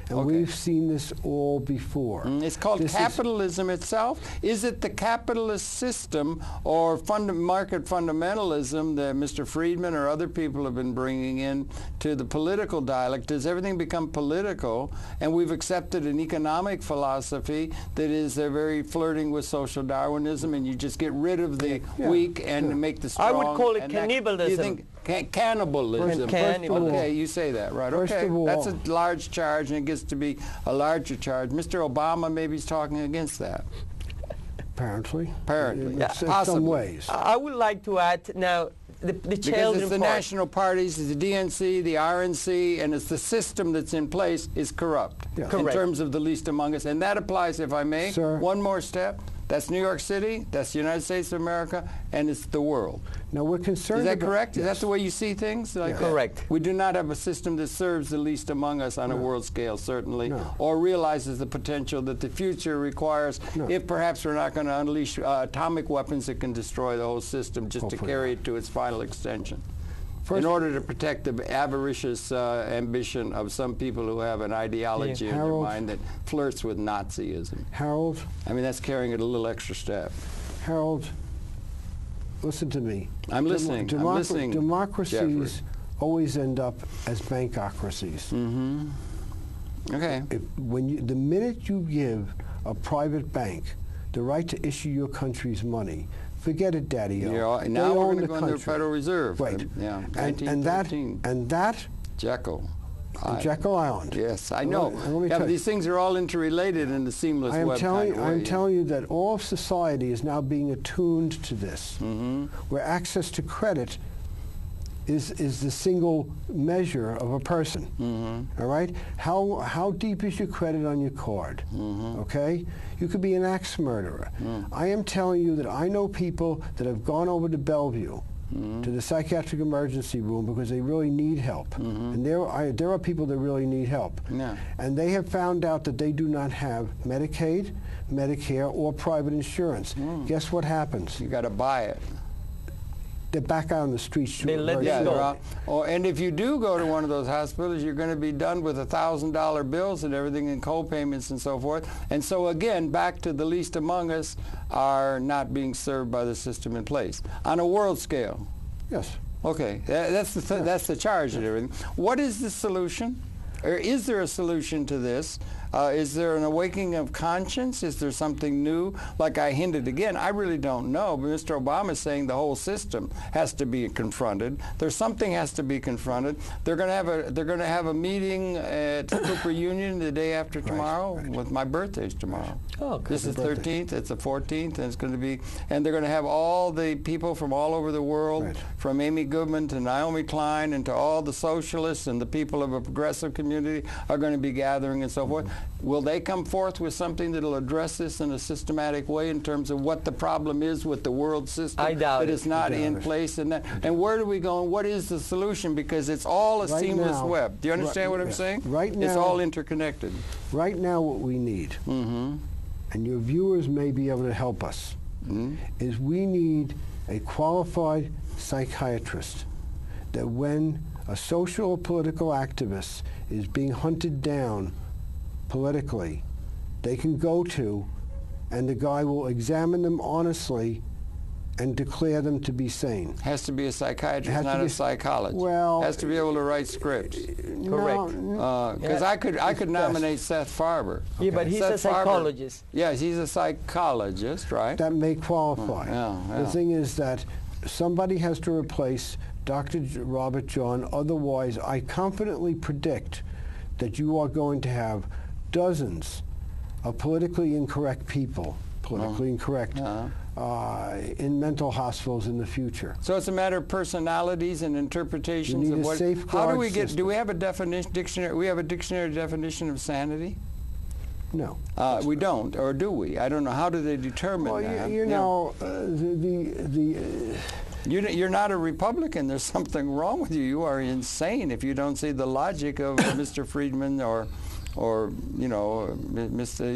And we've seen this all before. It's called capitalism itself. Is it the capitalist system or market fundamentalism that Mr. Friedman or other people have been bringing in to the political dialect? Does everything become political? And we've accepted an economic philosophy that is very flirting with social Darwinism, and you just get rid of the weak and make the strong. I would call it cannibalism. You think cannibalism. Okay, you say that, right. Okay, that's a large charge, and it gets to be a larger charge. Mr. Obama maybe is talking against that. Apparently. In some ways. I would like to add now the children because it's the part. national parties, it's the DNC, the RNC, and it's the system that's in place is corrupt in terms of the least among us. And that applies, if I may, one more step. That's New York City, that's the United States of America, and it's the world. Now we're concerned. Is that correct? Is that the way you see things? Like correct. We do not have a system that serves the least among us on a world scale, certainly, or realizes the potential that the future requires, if perhaps we're not going to unleash atomic weapons that can destroy the whole system just to carry it to its final extension. In order to protect the avaricious ambition of some people who have an ideology in their mind that flirts with Nazism. Harold? I mean, that's carrying it a little extra step. Harold, listen to me. I'm listening. I'm listening. Democracies always end up as bankocracies. Okay. The minute you give a private bank the right to issue your country's money, forget it, Daddy-O. Yeah, now we're going to go into the Federal Reserve. Right. Yeah. And that Jekyll. Jekyll Island. Yes, I know. Yeah, but these things are all interrelated in the seamless web kind of way. I'm telling you that all of society is now being attuned to this, where access to credit is the single measure of a person. All right? How deep is your credit on your card? Okay? You could be an axe murderer. I am telling you that I know people that have gone over to Bellevue to the psychiatric emergency room because they really need help. And there are people that really need help. And they have found out that they do not have Medicaid, Medicare, or private insurance. Guess what happens? You got to buy it. They're back out on the streets. They let them go. And if you do go to one of those hospitals, you're going to be done with $1,000 bills and everything, and co-payments and so forth. And so again, back to the least among us are not being served by the system in place on a world scale. Yes. Okay, that's the charge and everything. What is the solution? Or is there a solution to this? Is there an awakening of conscience? Is there something new? Like I hinted again, I really don't know. But Mr. Obama is saying the whole system has to be confronted. There's something has to be confronted. They're going to have a meeting at Cooper Union the day after tomorrow. With my birthday's tomorrow. Oh, okay. This is the 13th. It's the 14th, and it's going to be. And they're going to have all the people from all over the world, from Amy Goodman to Naomi Klein, and to all the socialists and the people of a progressive community are going to be gathering and so forth. Will they come forth with something that will address this in a systematic way in terms of what the problem is with the world system? I doubt that it's not in place, and where do we go, and what is the solution? Because it's all a seamless web. Do you understand what I'm saying? Right now, it's all interconnected. Right now, what we need, and your viewers may be able to help us, is we need a qualified psychiatrist that when a social or political activist is being hunted down politically, they can go to, and the guy will examine them honestly and declare them to be sane. Has to be a psychiatrist, not a psychologist. Well, has to be able to write scripts. Correct. Because I could nominate Seth Farber. Yeah, but he's a psychologist. Yes, he's a psychologist, right? That may qualify. The thing is that somebody has to replace Dr. Robert John. Otherwise, I confidently predict that you are going to have dozens of politically incorrect people, in mental hospitals in the future. So it's a matter of personalities and interpretations of what. How do we get? Do we have a dictionary? We have a dictionary definition of sanity? No. We don't, or do we? I don't know. How do they determine that? You know, You're not a Republican. There's something wrong with you. You are insane if you don't see the logic of Mr. Friedman or Mr.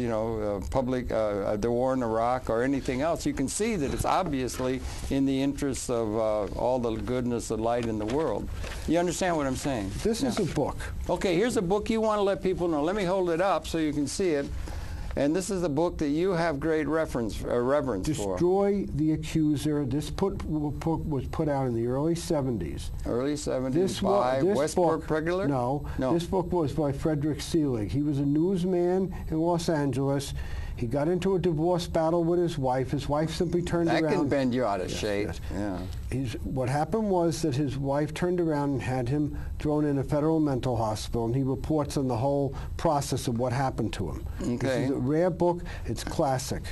Public, the war in Iraq or anything else. You can see that it's obviously in the interests of all the goodness and light in the world. You understand what I'm saying? This is a book. Okay, here's a book you want to let people know. Let me hold it up so you can see it. And this is a book that you have great reverence for. Destroy the Accuser. This book was put out in the early 70s. Early 70s by Westbrook Pregler? No. This book was by Frederick Selig. He was a newsman in Los Angeles. He got into a divorce battle with his wife. His wife simply turned around. That can bend you out of shape. Yeah. What happened was that his wife turned around and had him thrown in a federal mental hospital, and he reports on the whole process of what happened to him. Okay. This is a rare book. It's classic.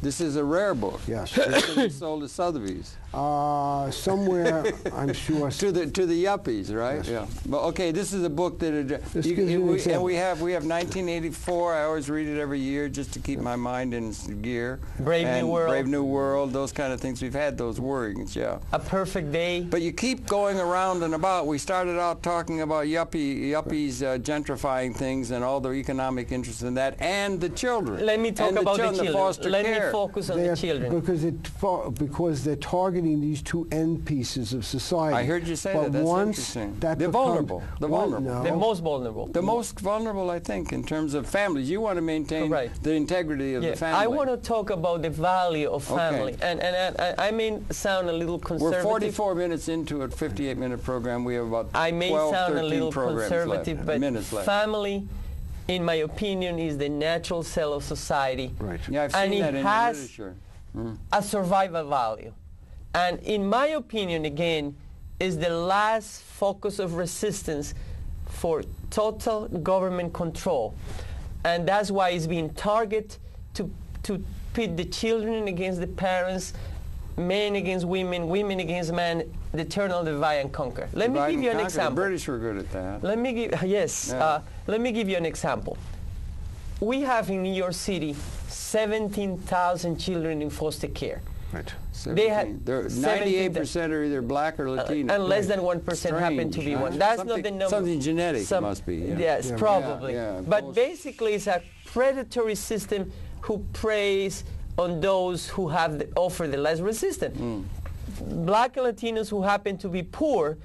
This is a rare book. Yes. It's sold at Sotheby's. Somewhere, I'm sure. to the yuppies, right? Yes. Yeah. But okay, this is a book that and we have 1984. I always read it every year just to keep my mind in gear. Brave New World, those kind of things. We've had those worries, yeah. A Perfect Day. But you keep going around and about. We started out talking about yuppies gentrifying things and all their economic interests in that, and the children. Let me talk about the children. Foster care. Focus on the children. Because they're targeting these two end pieces of society. I heard you say that. That's interesting. They're vulnerable. The most vulnerable. The most vulnerable, I think, in terms of families. You want to maintain the integrity of the family. I want to talk about the value of family. Okay. And I may sound a little conservative. We're 44 minutes into a 58-minute program. We have about 12, I may sound a little left. conservative, but minutes left. Family, in my opinion, is the natural cell of society. Right. Yeah, I've seen that in the literature. A survival value. And in my opinion, again, is the last focus of resistance for total government control. And that's why it's being targeted to pit the children against the parents, men against women, women against men, the eternal divide and conquer. Let me give you an example. The British were good at that. Let me give, yes, Yeah. let me give you an example. We have in New York City 17,000 children in foster care. Right. They had 98% are either black or Latino. and less than 1% happen to be one. That's not the number. Something genetic must be. Yeah. Yes, Yeah. probably. Yeah, but basically, it's a predatory system who preys on those who have offer the less resistant. Black and Latinos who happen to be poor,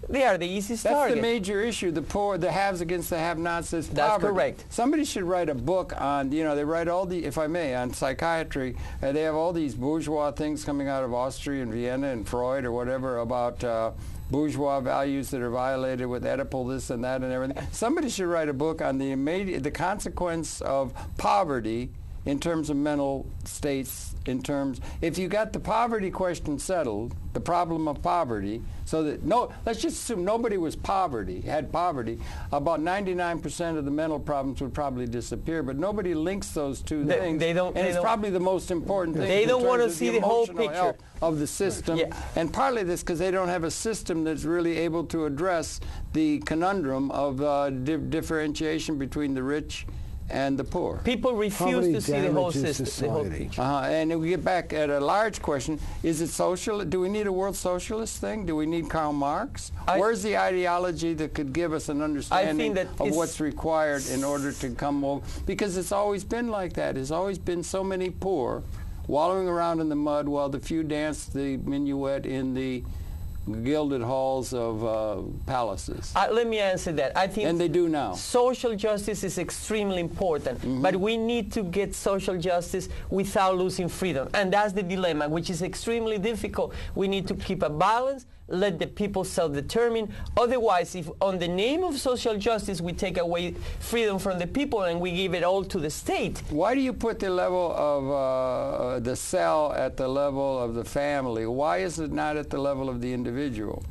they are the easiest That's target. the major issue, the poor, the haves against the have-nots. That's correct. Somebody should write a book on, they write all the, if I may, on psychiatry. They have all these bourgeois things coming out of Austria and Vienna and Freud or whatever about bourgeois values that are violated with Oedipal this and that and everything. Somebody should write a book on the consequence of poverty in terms of mental states, if you got the poverty question settled, the problem of poverty, so that, let's just assume nobody had poverty, about 99% of the mental problems would probably disappear, but nobody links those two things. It's probably the most important thing. They don't want to see the whole picture of the system, and partly this because they don't have a system that's really able to address the conundrum of differentiation between the rich and the poor. People refuse to see the whole system, the whole picture. And if we get back at a large question, is it social? Do we need a world socialist thing? Do we need Karl Marx? Where's the ideology that could give us an understanding of what's required in order to come over? Because it's always been like that. There's always been so many poor wallowing around in the mud while the few dance the minuet in the gilded halls of palaces. Let me answer that. I think, and they do now. Social justice is extremely important, but we need to get social justice without losing freedom, and that's the dilemma, which is extremely difficult. We need to keep a balance, let the people self-determine. Otherwise, if on the name of social justice we take away freedom from the people and we give it all to the state. Why do you put the level of the cell at the level of the family? Why is it not at the level of the individual?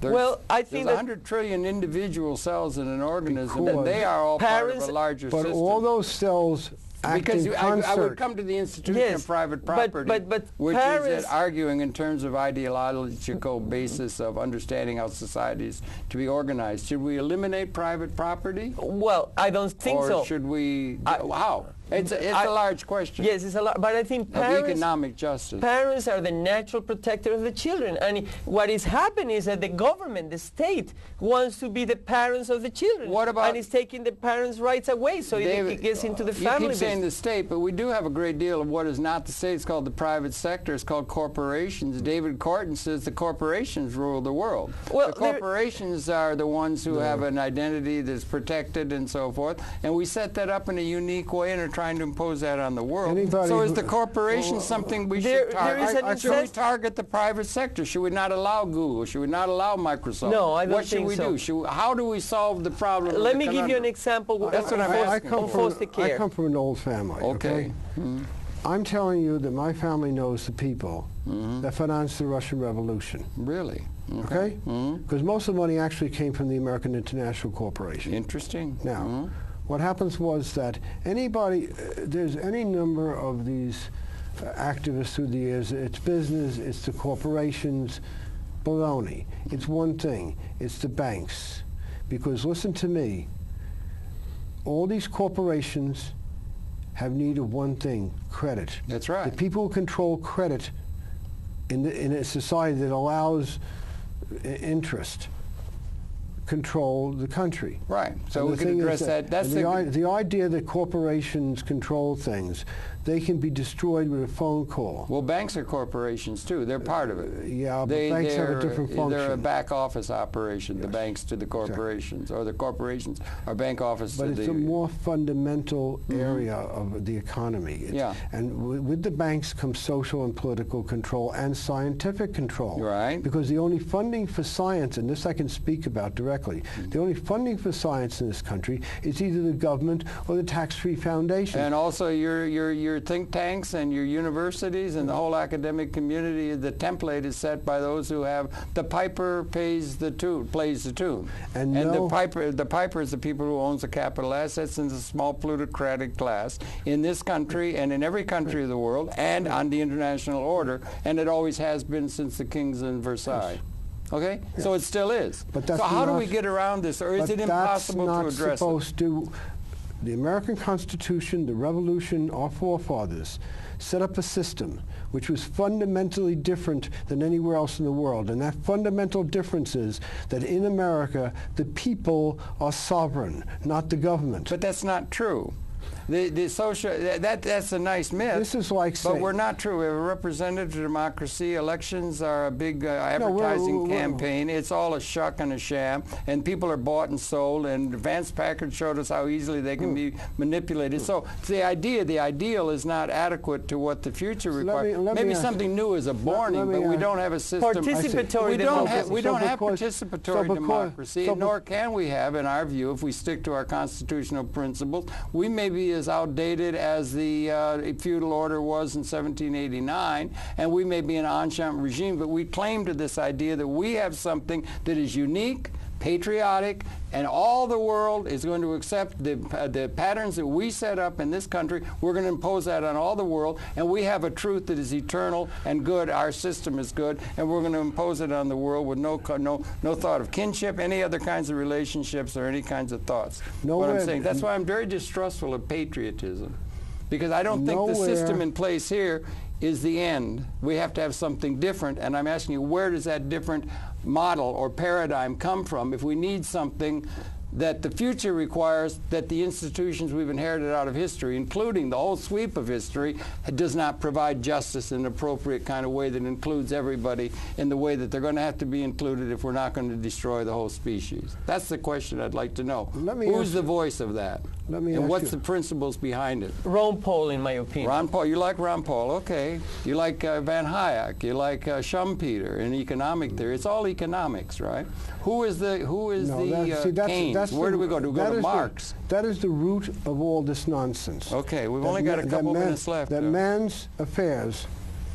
I think there's 100 trillion individual cells in an organism, and they are all part of a larger system. But all those cells because I would come to the institution of private property, which is arguing in terms of ideological basis of understanding how society is to be organized. Should we eliminate private property? Well, I don't think so. Or should we? How? It's a large question. Yes, it's a lot, but I think parents, economic justice. Parents are the natural protector of the children, and what is happening is that the government, the state, wants to be the parents of the children. What about? And it's taking the parents' rights away, so it gets into the family. You keep saying the state, but we do have a great deal of what is not the state. It's called the private sector. It's called corporations. David Corton says the corporations rule the world. Well, the corporations are the ones who have an identity that's protected and so forth, and we set that up in a unique way and are trying to impose that on the world. So is the corporation something we should target? Should we target the private sector? Should we not allow Google? Should we not allow Microsoft? No, I don't What should think we so. do? How do we solve the problem? Let me give you an example. That's what I'm asking. I come from an old family. Okay. I'm telling you that my family knows the people that financed the Russian Revolution. Really? Okay? Because most of the money actually came from the American International Corporation. Interesting. Now, what happens was that there's any number of these activists through the years, it's business, it's the corporations, baloney. It's one thing, it's the banks. Because listen to me, all these corporations have need of one thing, credit. That's right. The people who control credit in a society that allows interest control the country. Right. So we can address that. That's the idea that corporations control things. They can be destroyed with a phone call. Well, banks are corporations too. They're part of it. Yeah, but banks have a different function. They're a back office operation, the banks to the corporations, or the corporations are bank office to the... But it's a more fundamental area of the economy. And with the banks comes social and political control and scientific control. Right. Because the only funding for science, and this I can speak about directly, the only funding for science in this country is either the government or the tax-free foundation. And also you're your think tanks and your universities and the whole academic community, the template is set by those who have the piper plays the tune. And the piper is the people who owns the capital assets and the small plutocratic class in this country and in every country of the world and on the international order, and it always has been since the kings in Versailles. Okay? Yes. So it still is. But that's so how do we get around this, or is it impossible to address it? That's not supposed to. The American Constitution, the Revolution, our forefathers set up a system which was fundamentally different than anywhere else in the world. And that fundamental difference is that in America, the people are sovereign, not the government. But that's not true. The social, that's a nice myth. This is like saying, but we're not true. We have a representative democracy. Elections are a big advertising campaign. It's all a shuck and a sham, and people are bought and sold, and Advanced Packard showed us how easily they can be manipulated. So the ideal is not adequate to what the future requires. Maybe something new is a borning, but we don't have a system. Participatory democracy. We don't have participatory democracy, nor can we have, in our view, if we stick to our constitutional principles. We may be as outdated as the feudal order was in 1789, and we may be an ancient regime, but we claim to this idea that we have something that is unique, patriotic, and all the world is going to accept the patterns that we set up in this country. We're going to impose that on all the world, and we have a truth that is eternal and good. Our system is good, and we're going to impose it on the world with no thought of kinship, any other kinds of relationships, or any kinds of thoughts. What I'm saying. That's why I'm very distrustful of patriotism, because I don't think the system in place here is the end. We have to have something different, and I'm asking you, where does that different model or paradigm come from if we need something that the future requires, that the institutions we've inherited out of history, including the whole sweep of history, does not provide justice in an appropriate kind of way that includes everybody in the way that they're going to have to be included if we're not going to destroy the whole species? That's the question I'd like to know. Who's the voice of that? And what's the principles behind it? Ron Paul, in my opinion. Ron Paul. You like Ron Paul, okay. You like Van Hayek. You like Schumpeter in economic theory. It's all economics, right? Who is Keynes? Where do we go? Do we go to Marx? That is the root of all this nonsense. Okay, we've only got a couple minutes left. That man's affairs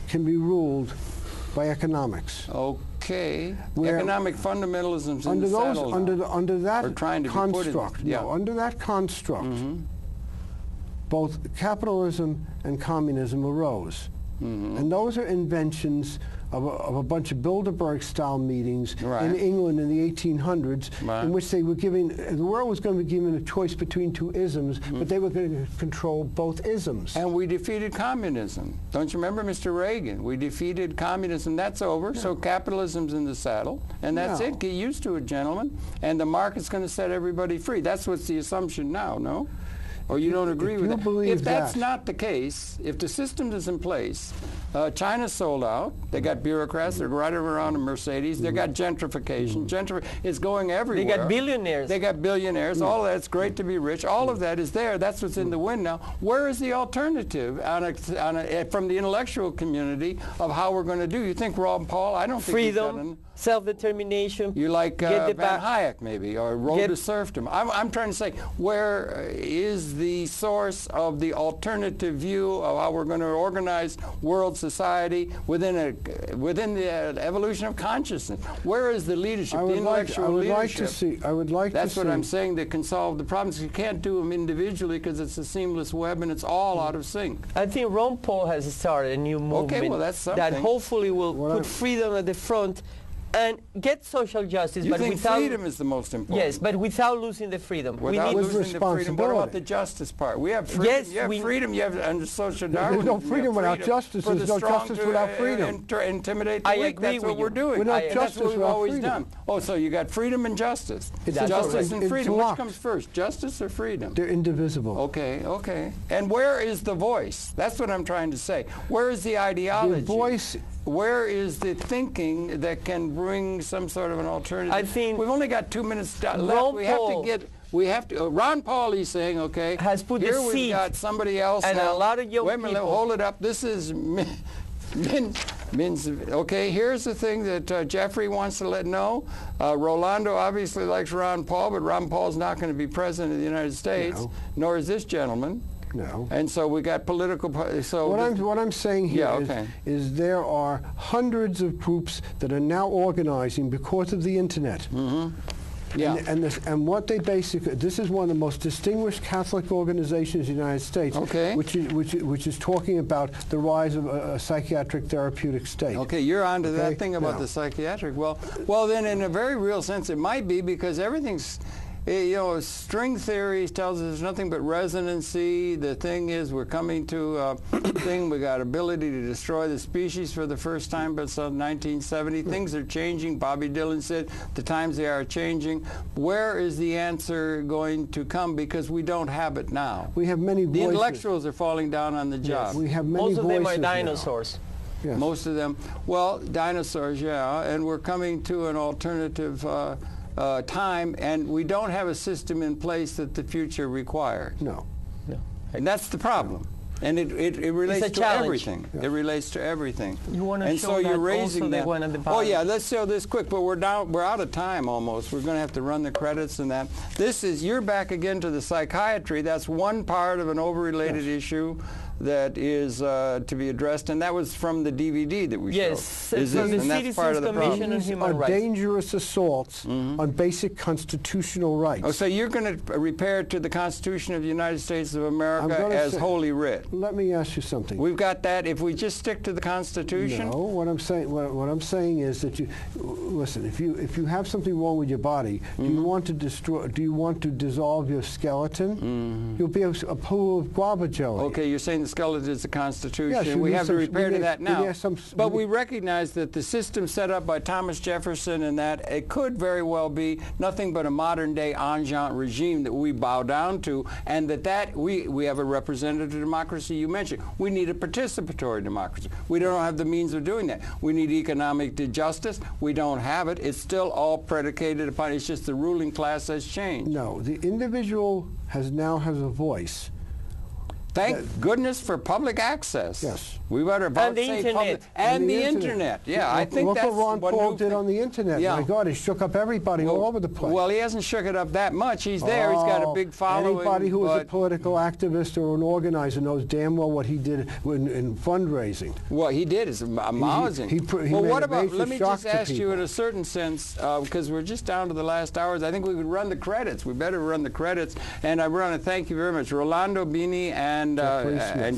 can be ruled by economics. Okay. Economic fundamentalism's in the saddle now. Under that construct, under that construct, both capitalism and communism arose. And those are inventions of a bunch of Bilderberg-style meetings in England in the 1800s, in which they were giving, the world was going to be given a choice between two isms, but they were going to control both isms. And we defeated communism. Don't you remember, Mr. Reagan? We defeated communism. That's over. So capitalism's in the saddle, and that's it. Get used to it, gentlemen. And the market's going to set everybody free. That's what's the assumption now, no? Or you don't agree with that? If that's not the case, if the system is in place, China's sold out. They got bureaucrats. They're right around a Mercedes. They got gentrification. It's going everywhere. They got billionaires. They got billionaires. All of that's great to be rich. All of that is there. That's what's in the wind now. Where is the alternative from the intellectual community of how we're going to do? You think Ron Paul? I don't think freedom, self-determination. You like Van Hayek maybe, or Road to Serfdom. I'm trying to say, where is the source of the alternative view of how we're going to organize world society within the evolution of consciousness? Where is the leadership, the intellectual leadership? That's what I'm saying, that can solve the problems. You can't do them individually because it's a seamless web and it's all out of sync. I think Ron Paul has started a new movement that hopefully will put freedom at the front and get social justice. You think freedom is the most important? Yes, but without losing the freedom. Without losing the freedom. What about the justice part? We have freedom. Yes, you have freedom. You have under social Darwinism. There's no freedom without justice. There's no justice without freedom. Intimidate the weak. That's what we're doing. That's what we've always done. Oh, so you got freedom and justice. Justice and freedom. Which comes first, justice or freedom? They're indivisible. Okay, okay. And where is the voice? That's what I'm trying to say. Where is the ideology? The voice. Where is the thinking that can bring some sort of an alternative? I think we've only got 2 minutes left. We have to. Ron Paul, he's saying, okay. Has put here the we've got somebody else. And a lot of young people. Wait a minute, hold it up. This is okay, here's the thing that Jeffrey wants to know. Rolando obviously likes Ron Paul, but Ron Paul's not going to be president of the United States, nor is this gentleman. No. And so we got political. So what I'm saying here is there are hundreds of groups that are now organizing because of the internet. Mm-hmm. Yeah. And what they basically, this is one of the most distinguished Catholic organizations in the United States, which is talking about the rise of a psychiatric therapeutic state. Okay, you're on to that thing about the psychiatric. Well, then in a very real sense it might be, because everything's, you know, string theory tells us there's nothing but resonancy. The thing is, we're coming to a thing, we got ability to destroy the species for the first time, but so 1970. Things are changing. Bobby Dylan said the times they are changing. Where is the answer going to come? Because we don't have it now. We have many voices. The intellectuals are falling down on the job. Yes, we have many Most of voices them are dinosaurs. Yes. Most of them. Well, dinosaurs, yeah. And we're coming to an alternative time, and we don't have a system in place that the future requires. No. And that's the problem. And it relates to everything. Yeah. It relates to everything. You want to and show so that you're raising also that. they went at the Oh bottom. yeah, let's show this quick. But we're out of time almost. We're going to have to run the credits and that. You're back again to the psychiatry. That's one part of an overrelated issue that is to be addressed, and that was from the DVD that we showed. Yes, it's from the Citizens Commission on Human Rights. Dangerous assaults on basic constitutional rights. Oh, so you're going to repair to the Constitution of the United States of America as Holy Writ. Let me ask you something. We've got that. If we just stick to the Constitution. No, what I'm saying is that you listen. If you have something wrong with your body, do you want to destroy? Do you want to dissolve your skeleton? You'll be a pool of guava jelly. Okay, you're saying the skeleton is the Constitution. Yes, we have to repair to that now. But we we recognize that the system set up by Thomas Jefferson and that it could very well be nothing but a modern-day unjust regime that we bow down to, and that we have a representative democracy you mentioned. We need a participatory democracy. We don't have the means of doing that. We need economic justice. We don't have it. It's still all predicated upon, it's just the ruling class has changed. No, the individual now has a voice. Thank goodness for public access. Yes. We better And the internet. And the internet. Yeah, I think look that's what Ron Paul did on the internet. Yeah. My God, he shook up everybody all over the place. Well, he hasn't shook it up that much. He's there. He's got a big following. Anybody who is a political activist or an organizer knows damn well what he did in fundraising. What he did is amazing. Well, what about, let me just ask you in a certain sense, because we're just down to the last hours, I think we could run the credits. We better run the credits. And I want to thank you very much. Rolando, Bini, and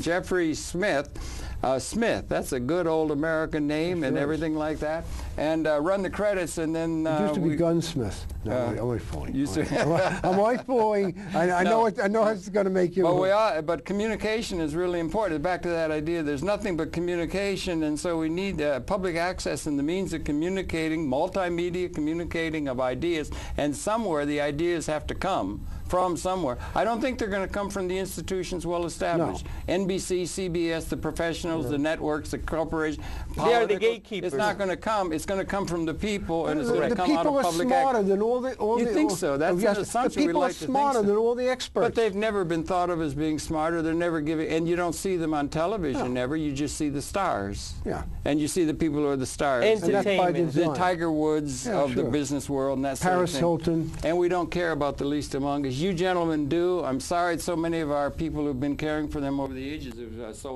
Jeffrey Smith. Smith, that's a good old American name and everything like that. And run the credits, and then it used to be Gunsmith. No, I'm always fooling. I'm always fooling. I know it's going to make you. But communication is really important. Back to that idea, there's nothing but communication, and so we need public access and the means of communicating, multimedia communicating of ideas, and somewhere the ideas have to come from somewhere. I don't think they're going to come from the institutions well established. No. NBC, CBS, the professionals, the networks, the corporations. They are the gatekeepers. It's not going to come. It's going to come from the people, and it's going to come out of public access. The people are smarter than all the... You think so? That's an assumption. The people are smarter than all the experts. But they've never been thought of as being smarter. They're never giving... And you don't see them on television, never. You just see the stars. Yeah. And you see the people who are the stars. Entertainment. The Tiger Woods of the business world, and that sort of thing. Paris Hilton. And we don't care about the least among us. You gentlemen do. I'm sorry so many of our people who've been caring for them over the ages have so